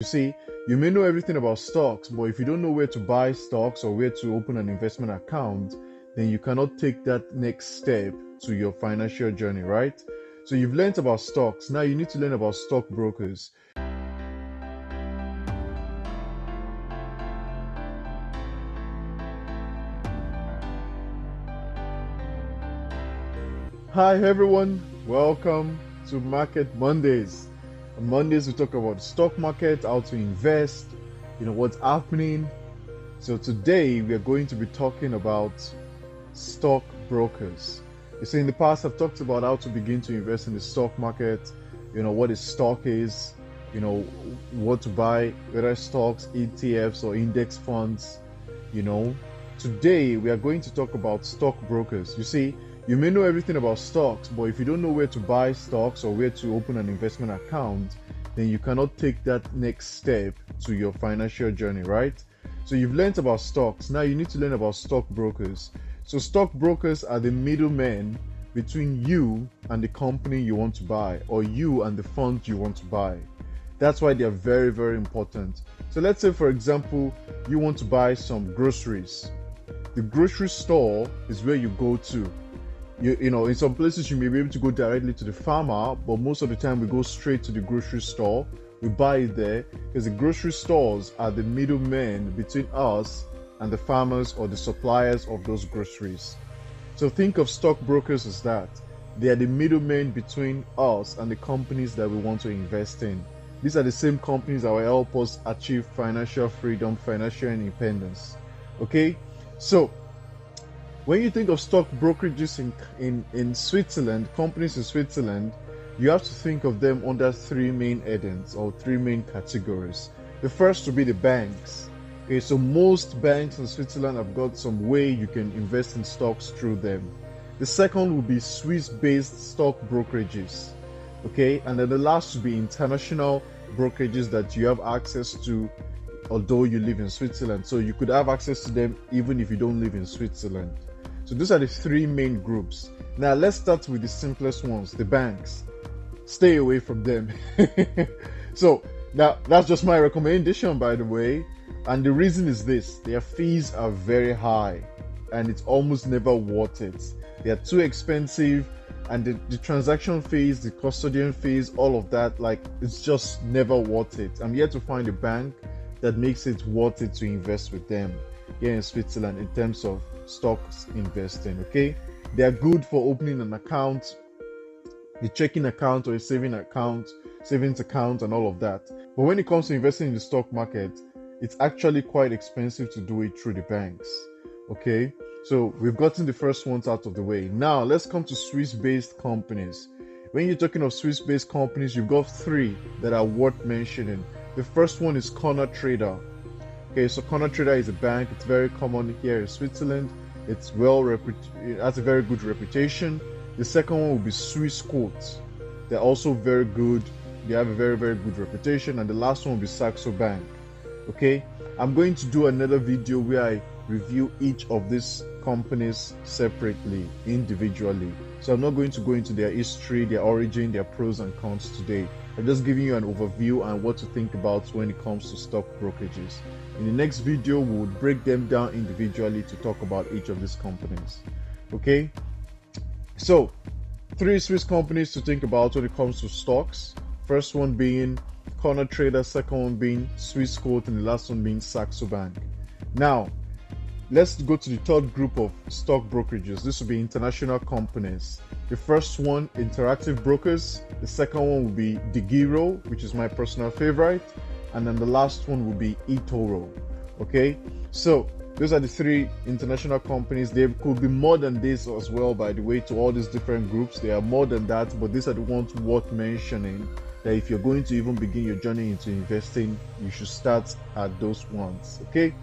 You see, you may know everything about stocks, but if you don't know where to buy stocks or where to open an investment account, then you cannot take that next step to your financial journey, right? So you've learned about stocks. Now you need to learn about stockbrokers. Hi everyone, welcome to Market Mondays. On Mondays we talk about the stock market, how to invest, what's happening. So today we are going to be talking about stock brokers. You see, in the past I've talked about how to begin to invest in the stock market, what a stock is, what to buy, whether stocks, ETFs or index funds, you know. Today we are going to talk about stock brokers. You see, you may know everything about stocks, but if you don't know where to buy stocks or where to open an investment account, then you cannot take that next step to your financial journey, right? So you've learned about stocks. Now you need to learn about stockbrokers. So stockbrokers are the middlemen between you and the company you want to buy, or you and the fund you want to buy. That's why they are very, very important. So let's say, for example, you want to buy some groceries. The grocery store is where you go to. In some places you may be able to go directly to the farmer, but most of the time we go straight to the grocery store. We buy it there because the grocery stores are the middlemen between us and the farmers or the suppliers of those groceries. So think of stockbrokers as that. They are the middlemen between us and the companies that we want to invest in. These are the same companies that will help us achieve financial freedom, financial independence. Okay? So when you think of stock brokerages in Switzerland, companies in Switzerland, you have to think of them under three main headings or three main categories. The first will be the banks. Okay, so most banks in Switzerland have got some way you can invest in stocks through them. The second will be Swiss-based stock brokerages. Okay, and then the last will be international brokerages that you have access to although you live in Switzerland. So you could have access to them even if you don't live in Switzerland. So those are the three main groups. Now let's start with the simplest ones, the banks. Stay away from them. So now that's just my recommendation, by the way. And the reason is this: their fees are very high and it's almost never worth it. They are too expensive, and the transaction fees, the custodian fees, all of that, like, it's just never worth it. I'm yet to find a bank that makes it worth it to invest with them here in Switzerland in terms of stocks investing. Okay, they are good for opening an account, the checking account or a savings account and all of that. But when it comes to investing in the stock market, it's actually quite expensive to do it through the banks. Okay, so we've gotten the first ones out of the way. Now let's come to Swiss-based companies. When you're talking of Swiss-based companies, you've got three that are worth mentioning. The first one is Corner Trader. Okay, so Corner Trader is a bank. It's very common here in Switzerland. It has a very good reputation. The second one will be Swissquote. They're also very good. They have a very, very good reputation. And the last one will be Saxo Bank. Okay, I'm going to do another video where I review each of these companies separately, individually. So I'm not going to go into their history, their origin, their pros and cons today. I'm just giving you an overview and what to think about when it comes to stock brokerages. In the next video, we will break them down individually to talk about each of these companies. Okay, so three Swiss companies to think about when it comes to stocks. First one being Corner Trader, second one being Swissquote, and the last one being Saxo Bank. Now let's go to the third group of stock brokerages. This will be international companies. The first one, Interactive Brokers. The second one will be DeGiro, which is my personal favorite. And then the last one will be eToro. Okay, so those are the three international companies. There could be more than this as well, by the way, to all these different groups. There are more than that, but these are the ones worth mentioning, that if you're going to even begin your journey into investing, you should start at those ones. Okay,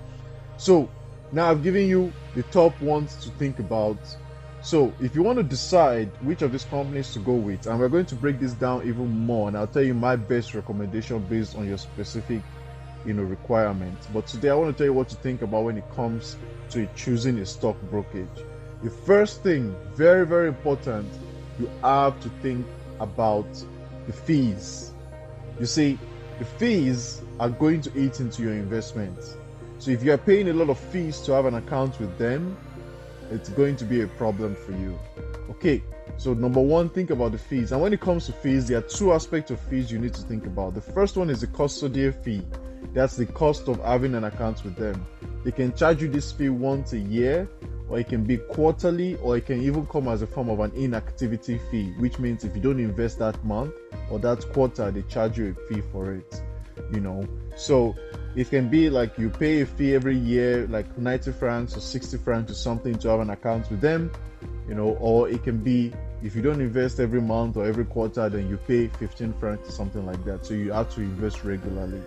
so now I've given you the top ones to think about. So if you want to decide which of these companies to go with, and we're going to break this down even more, and I'll tell you my best recommendation based on your specific requirements. But today I want to tell you what to think about when it comes to choosing a stock brokerage. The first thing, very, very important, you have to think about the fees. You see, the fees are going to eat into your investments. So if you are paying a lot of fees to have an account with them, it's going to be a problem for you. Okay, so number one, think about the fees. And when it comes to fees, there are two aspects of fees you need to think about. The first one is the custodial fee. That's the cost of having an account with them. They can charge you this fee once a year, or it can be quarterly, or it can even come as a form of an inactivity fee, which means if you don't invest that month or that quarter, they charge you a fee for it. So it can be like you pay a fee every year, like 90 francs or 60 francs or something to have an account with them, or it can be if you don't invest every month or every quarter, then you pay 15 francs or something like that. So you have to invest regularly.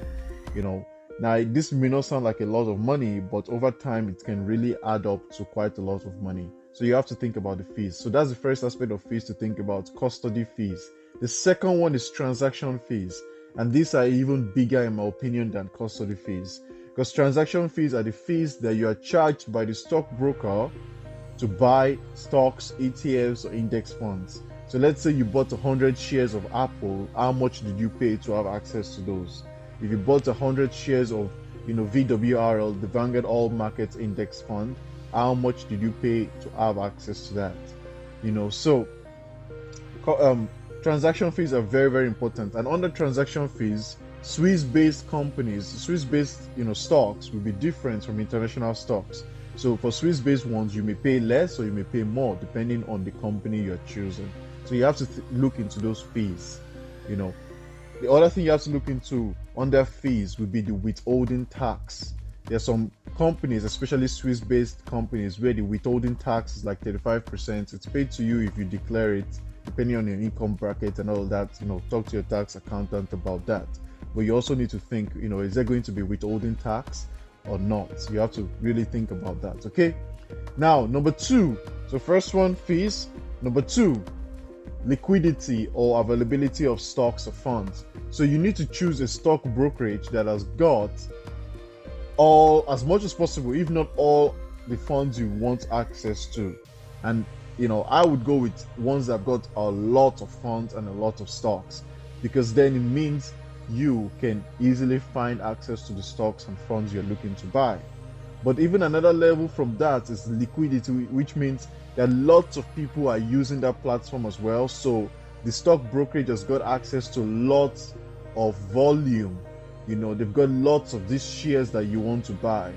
Now this may not sound like a lot of money, but over time it can really add up to quite a lot of money. So you have to think about the fees. So that's the first aspect of fees to think about: custody fees. The second one is transaction fees, and these are even bigger in my opinion than custody fees, because transaction fees are the fees that you are charged by the stockbroker to buy stocks, ETFs, or index funds. So let's say you bought 100 shares of Apple. How much did you pay to have access to those? If you bought 100 shares of VWRL, the Vanguard All Markets Index Fund, how much did you pay to have access to that? So transaction fees are very, very important. And under transaction fees, Swiss-based companies, Swiss-based stocks will be different from international stocks. So for Swiss-based ones, you may pay less or you may pay more depending on the company you're choosing. So you have to look into those fees. The other thing you have to look into under fees would be the withholding tax. There are some companies, especially Swiss-based companies, where the withholding tax is like 35%. It's paid to you if you declare it, depending on your income bracket and all that. Talk to your tax accountant about that. But you also need to think, is there going to be withholding tax or not? You have to really think about that. Okay. Now, number two. So first one, fees. Number two, liquidity or availability of stocks or funds. So you need to choose a stock brokerage that has got all, as much as possible, if not all, the funds you want access to. And I would go with ones that have got a lot of funds and a lot of stocks, because then it means you can easily find access to the stocks and funds you're looking to buy. But even another level from that is liquidity, which means that lots of people are using that platform as well. So the stock brokerage has got access to lots of volume. They've got lots of these shares that you want to buy.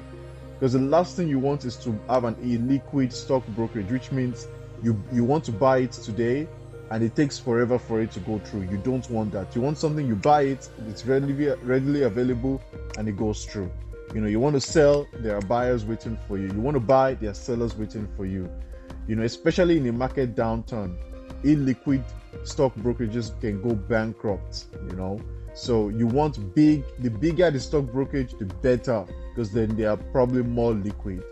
Because the last thing you want is to have an illiquid stock brokerage, which means you want to buy it today and it takes forever for it to go through. You don't want that. You want something, you buy it, it's readily available, and it goes through. You want to sell, there are buyers waiting for you. You want to buy, there are sellers waiting for you. Especially in a market downturn, illiquid stock brokerages can go bankrupt. So you want the bigger the stock brokerage, the better, because then they are probably more liquid.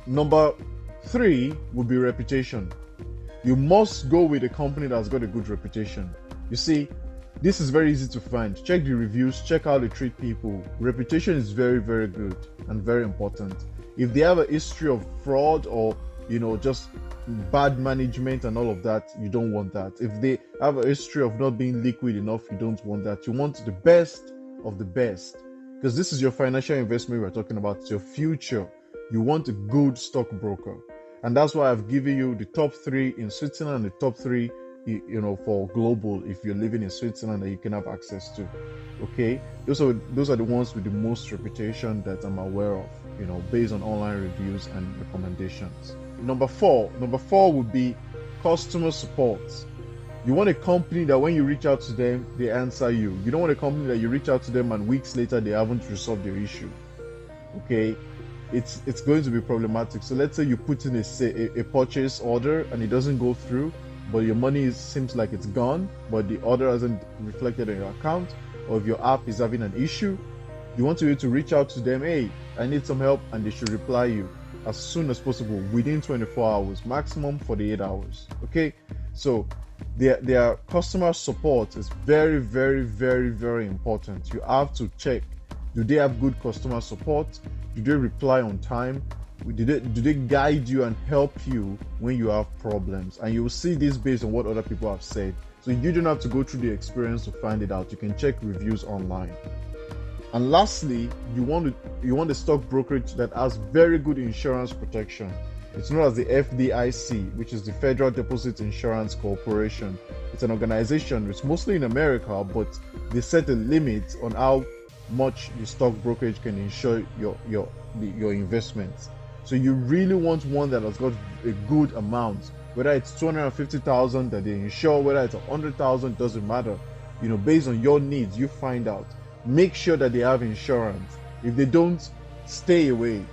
Number three would be reputation. You must go with a company that's got a good reputation. You see, this is very easy to find. Check the reviews, check how they treat people. Reputation is very, very good and very important. If they have a history of fraud or just bad management and all of that, you don't want that. If they have a history of not being liquid enough, you don't want that. You want the best of the best, because this is your financial investment we're talking about. It's your future. You want a good stockbroker, and that's why I've given you the top three in Switzerland and the top three for global, if you're living in Switzerland, that you can have access to. Okay, those are the ones with the most reputation that I'm aware of, based on online reviews and recommendations. Number four would be customer support. You want a company that when you reach out to them, they answer you. You don't want a company that you reach out to them and weeks later they haven't resolved your issue. Okay, it's going to be problematic. So let's say you put in a purchase order and it doesn't go through, but your money seems like it's gone, but the order hasn't reflected on your account, or if your app is having an issue, you want to be able to reach out to them, hey, I need some help, and they should reply you as soon as possible, within 24 hours, maximum 48 hours. Okay, so their customer support is very, very, very, very important. You have to check, do they have good customer support? Do they reply on time? Do they guide you and help you when you have problems? And you will see this based on what other people have said. So you don't have to go through the experience to find it out. You can check reviews online. And lastly, you want a stock brokerage that has very good insurance protection. It's known as the FDIC, which is the Federal Deposit Insurance Corporation. It's an organization which mostly in America, but they set a limit on how much the stock brokerage can insure your investments. So you really want one that has got a good amount, whether it's 250,000 that they insure, whether it's 100,000, doesn't matter. Based on your needs, you find out. Make sure that they have insurance. If they don't, stay away.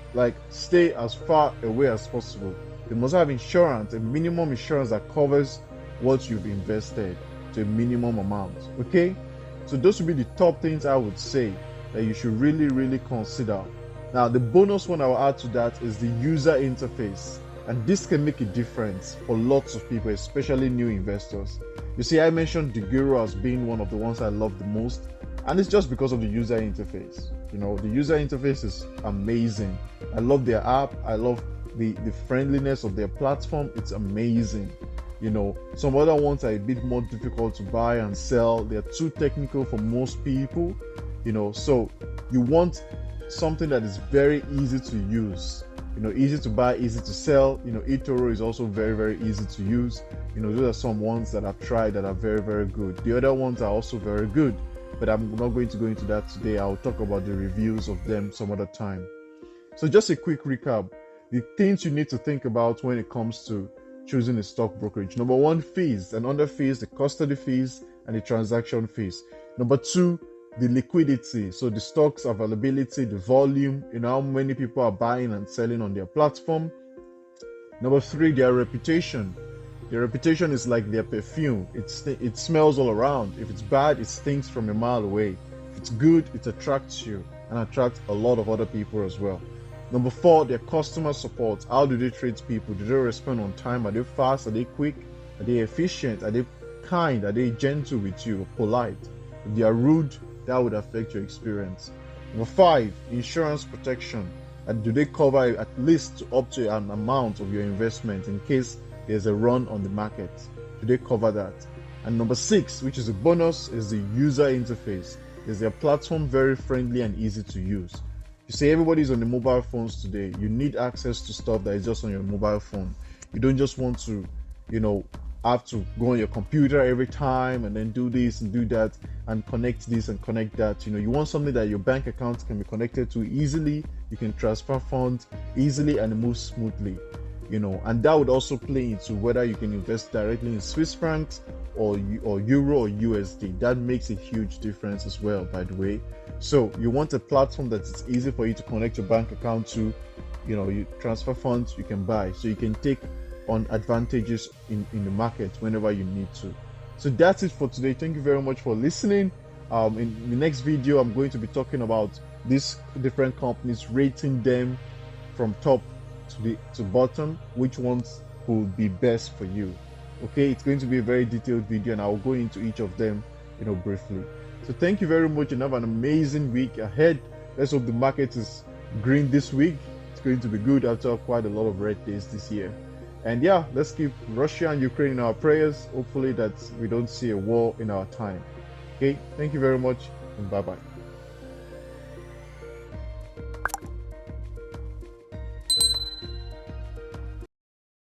Stay as far away as possible. They must have insurance, a minimum insurance that covers what you've invested to a minimum amount. Okay? So those would be the top things I would say that you should really consider. Now, the bonus one I will add to that is the user interface. And this can make a difference for lots of people, especially new investors. You see, I mentioned the Guru as being one of the ones I love the most. And it's just because of the user interface. The user interface is amazing. I love their app. I love the friendliness of their platform. It's amazing. Some other ones are a bit more difficult to buy and sell. They're too technical for most people. So you want something that is very easy to use. Easy to buy, easy to sell. eToro is also very easy to use. Those are some ones that I've tried that are very good. The other ones are also very good, but I'm not going to go into that today. I'll talk about the reviews of them some other time. So just a quick recap. The things you need to think about when it comes to choosing a stock brokerage. Number one, fees, and under fees, the custody fees and the transaction fees. Number two, the liquidity, so the stocks availability, the volume, how many people are buying and selling on their platform. Number three, their reputation. Their reputation is like their perfume. It smells all around. If it's bad, it stinks from a mile away. If it's good, it attracts you and attracts a lot of other people as well. Number four, their customer support. How do they treat people? Do they respond on time? Are they fast? Are they quick? Are they efficient? Are they kind? Are they gentle with you? Polite? If they are rude, that would affect your experience. Number five, insurance protection. And do they cover at least up to an amount of your investment in case there's a run on the market? Do they cover that? And number six, which is a bonus, is the user interface. Is their platform very friendly and easy to use? You say everybody's on the mobile phones today. You need access to stuff that is just on your mobile phone. You don't just want to, have to go on your computer every time and then do this and do that and connect this and connect that. You want something that your bank account can be connected to easily. You can transfer funds easily and move smoothly. And that would also play into whether you can invest directly in Swiss francs or Euro or USD. That makes a huge difference as well, by the way. So you want a platform that is easy for you to connect your bank account to. You transfer funds, you can buy, so you can take on advantages in the market whenever you need to. So that's it for today. Thank you very much for listening. In the next video, I'm going to be talking about these different companies, rating them from top to bottom, which ones would be best for you. Okay, it's going to be a very detailed video and I'll go into each of them briefly. So thank you very much and have an amazing week ahead. Let's hope the market is green this week. It's going to be good after quite a lot of red days this year. And yeah, let's keep Russia and Ukraine in our prayers. Hopefully that we don't see a war in our time. Okay, thank you very much and bye-bye.